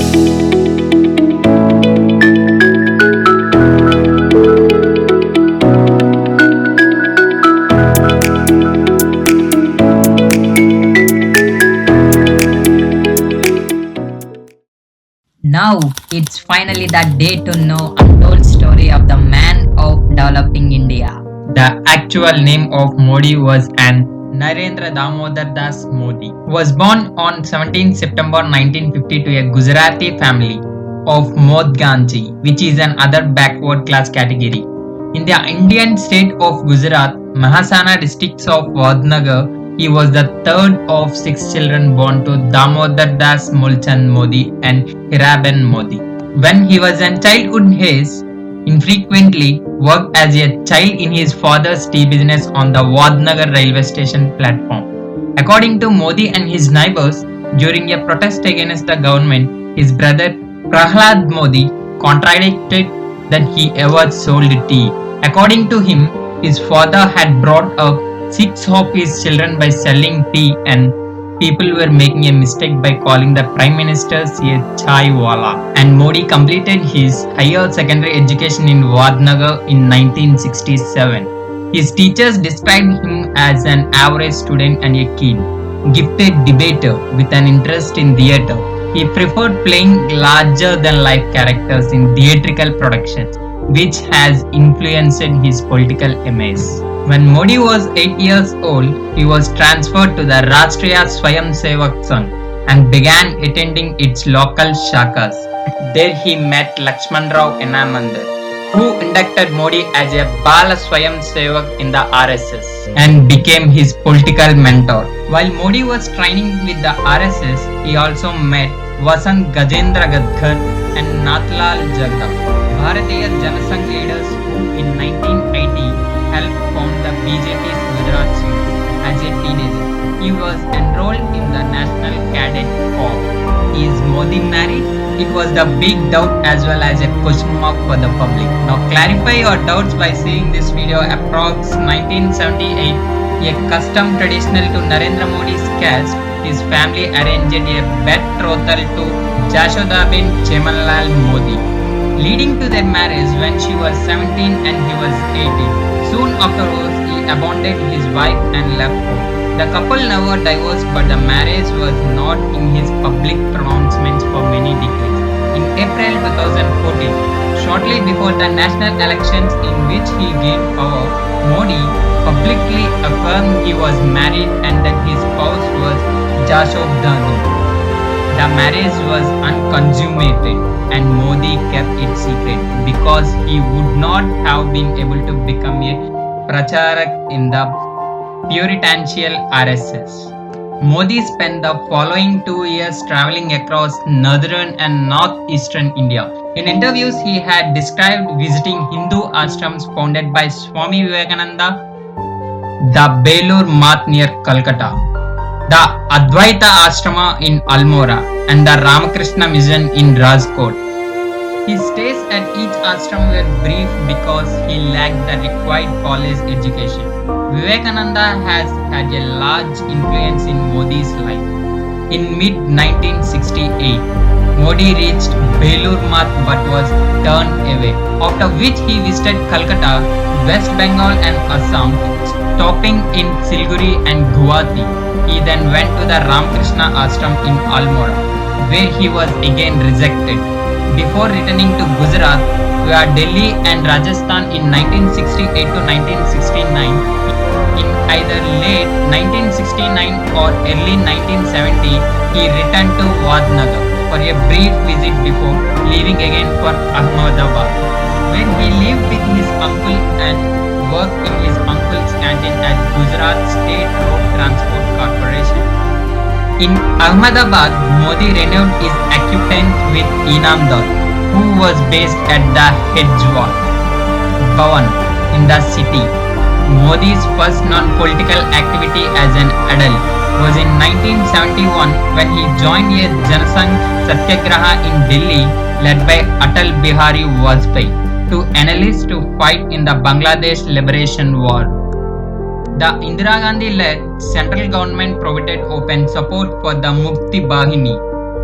Now it's finally the day to know untold story of the man of developing India. The actual name of Modi was an Narendra Damodar Das Modi. He was born on 17 September 1950 to a Gujarati family of Modganji, which is another backward class category. In the Indian state of Gujarat, Mahasana districts of Vadnagar, he was the third of six children born to Damodar Das Mulchand Modi and Hiraben Modi. When he was in childhood age, infrequently worked as a child in his father's tea business on the Vadnagar railway station platform. According to Modi and his neighbors, during a protest against the government, his brother Prahlad Modi contradicted that he ever sold tea. According to him, his father had brought up six of his children by selling tea, and people were making a mistake by calling the Prime Minister a chai wala. And Modi completed his higher secondary education in Vadnagar in 1967. His teachers described him as an average student and a keen, gifted debater with an interest in theatre. He preferred playing larger-than-life characters in theatrical productions, which has influenced his political image. When Modi was 8 years old, he was transferred to the Rashtriya Swayamsevak Sangh and began attending its local shakas. There he met Lakshman Rao Enamandar, who inducted Modi as a Bala Swayamsevak in the RSS and became his political mentor. While Modi was training with the RSS, he also met Vasant Gajendra Gadkar and Nathlal Jagda, Bharatiya Janasangh leaders who in 1980 helped found the BJP's Gujarat seat. As a teenager, he was enrolled in the National Cadet Corps. Is Modi married? It was the big doubt as well as a question mark for the public. Now clarify your doubts by seeing this video. Approx 1978, a custom traditional to Narendra Modi's caste, his family arranged a betrothal to Jashodabin Chemanlal Modi, leading to their marriage when she was 17 and he was 18. Soon afterwards, he abandoned his wife and left home. The couple never divorced, but the marriage was not in his public pronouncements for many decades. In April 2014, shortly before the national elections in which he gained power, Modi publicly affirmed he was married and that his spouse was Jashodhani. The marriage was unconsummated and Modi kept it secret because he would not have been able to become a pracharak in the puritanical RSS. Modi spent the following 2 years traveling across northern and northeastern India. In interviews, he had described visiting Hindu ashrams founded by Swami Vivekananda, the Belur Math near Calcutta, the Advaita Ashrama in Almora, and the Ramakrishna Mission in Rajkot. His stays at each ashram were brief because he lacked the required college education. Vivekananda has had a large influence in Modi's life. In mid-1968, Modi reached Belur Math but was turned away, after which he visited Calcutta, West Bengal and Assam, stopping in Siliguri and Guwahati. He then went to the Ramakrishna Ashram in Almora, where he was again rejected, before returning to Gujarat, via Delhi and Rajasthan in 1968 to 1969. In either late 1969 or early 1970, he returned to Vadnagar for a brief visit before leaving again for Ahmedabad, where he lived with his uncle and worked in his uncle's canteen at Gujarat State Road Transport Corporation. In Ahmedabad, Modi renewed his acquaintance with Inamdar, who was based at the Hedgewar Bhavan in the city. Modi's first non-political activity as an adult was in 1971 when he joined a Janasangh Satyagraha in Delhi led by Atal Bihari Vajpayee to enlist to fight in the Bangladesh Liberation War. The Indira Gandhi-led central government provided open support for the Mukti Bahini,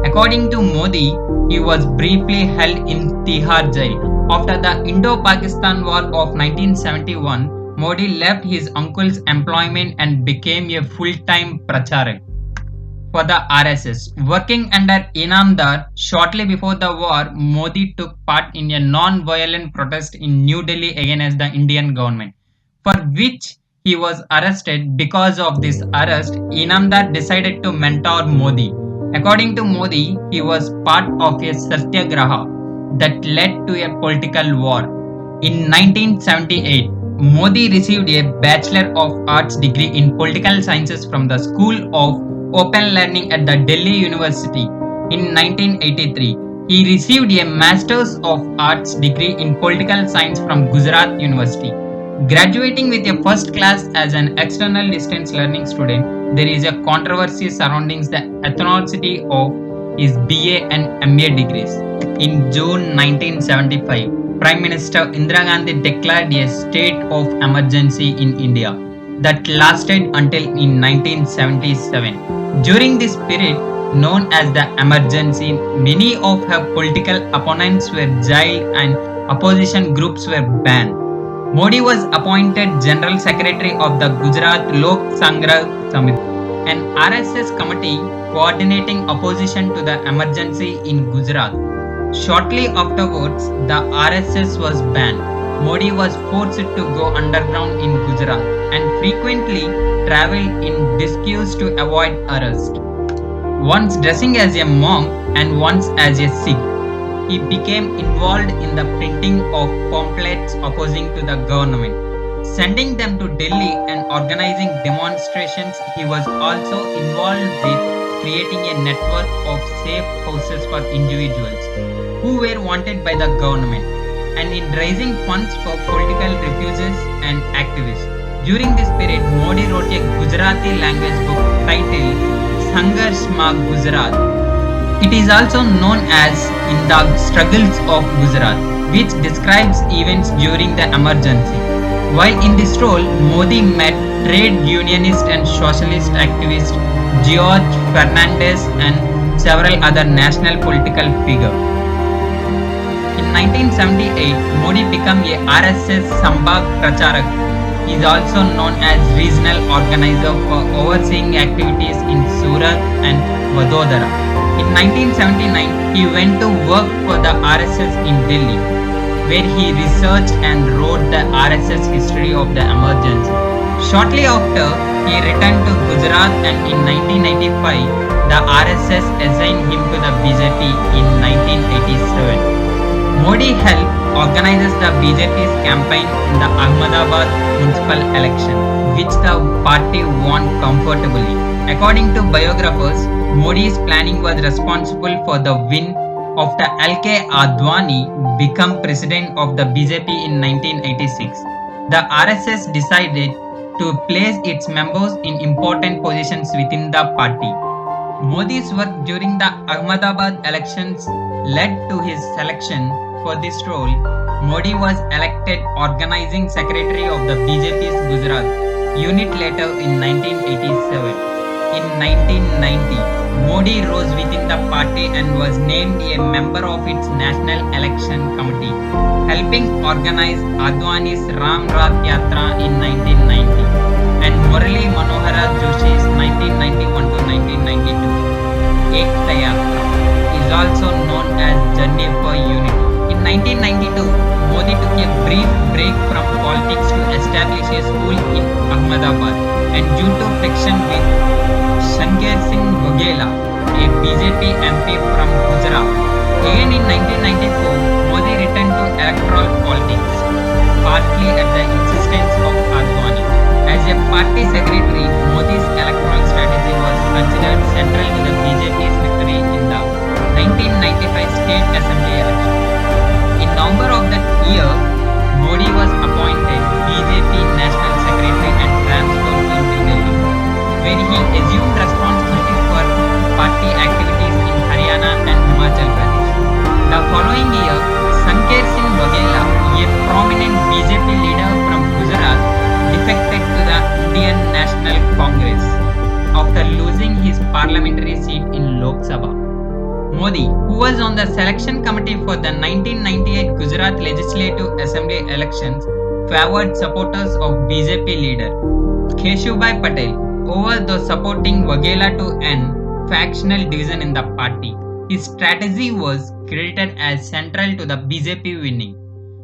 According to Modi, he was briefly held in Tihar jail. After the Indo-Pakistan War of 1971, Modi left his uncle's employment and became a full-time pracharak for the RSS. Working under Inamdar, shortly before the war, Modi took part in a non-violent protest in New Delhi against the Indian government, for which he was arrested. Because of this arrest, Inamdar decided to mentor Modi. According to Modi, he was part of a satyagraha that led to a political war. In 1978, Modi received a Bachelor of Arts degree in Political Sciences from the School of Open Learning at the Delhi University. In 1983, he received a Masters of Arts degree in Political Science from Gujarat University. Graduating with a first class as an external distance learning student, there is a controversy surrounding the ethnicity of his BA and MA degrees. In June 1975, Prime Minister Indira Gandhi declared a state of emergency in India that lasted until in 1977. During this period, known as the emergency, many of her political opponents were jailed and opposition groups were banned. Modi was appointed General Secretary of the Gujarat Lok Sangrah Samiti, an RSS committee coordinating opposition to the emergency in Gujarat. Shortly afterwards, the RSS was banned. Modi was forced to go underground in Gujarat and frequently traveled in disguise to avoid arrest. Once dressing as a monk and once as a Sikh, he became involved in the printing of pamphlets opposing to the government, sending them to Delhi and organizing demonstrations. He was also involved with creating a network of safe houses for individuals who were wanted by the government, and in raising funds for political refugees and activists. During this period, Modi wrote a Gujarati language book titled Sangharsh Ma Gujarat. It is also known as In the Struggles of Gujarat, which describes events during the emergency. While in this role, Modi met trade unionist and socialist activist George Fernandez and several other national political figures. In 1978, Modi became a RSS Sambhag Pracharak. He is also known as regional organizer for overseeing activities in Surat and Vadodara. In 1979, he went to work for the RSS in Delhi, where he researched and wrote the RSS history of the emergency. Shortly after, he returned to Gujarat, and in 1995, the RSS assigned him to the BJP in 1987. Modi helped organize the BJP's campaign in the Ahmedabad municipal election, which the party won comfortably. According to biographers, Modi's planning was responsible for the win of the L.K. Advani become president of the BJP in 1986. The RSS decided to place its members in important positions within the party. Modi's work during the Ahmedabad elections led to his selection for this role. Modi was elected organizing secretary of the BJP's Gujarat unit later in 1987. In 1990, Modi rose within the party and was named a member of its National Election Committee, helping organize Advani's Ram Rath Yatra in 1990 and Murali Manohara Joshi's 1991 to 1992 Ekta Yatra is also known as Journey for Unity. In 1992, Modi took a brief break from politics to establish a school in Ahmedabad, and due to friction with Shankar Singh Waghela, a BJP MP from Gujarat. Again in 1994, Modi returned to electoral politics, partly at the insistence of Advani. As a party secretary, Modi's electoral strategy was considered central to the BJP's victory in the 1995 state assembly election. In November of that year, Modi was appointed BJP National Secretary and transferred to New Delhi, where he assumed responsibility for party activities in Haryana and Himachal Pradesh. The following year, Shankar Singh Waghela, a prominent BJP leader from Gujarat, defected to the Indian National Congress after losing his parliamentary seat in Lok Sabha. Modi, who was on the selection committee for the 1998 Gujarat Legislative Assembly elections, favored supporters of BJP leader Keshubhai Patel over those supporting Waghela to end factional division in the party. His strategy was credited as central to the BJP winning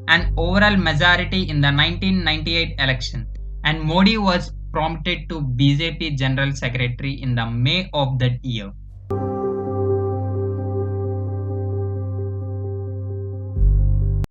an overall majority in the 1998 election, and Modi was promoted to BJP General Secretary in the May of that year.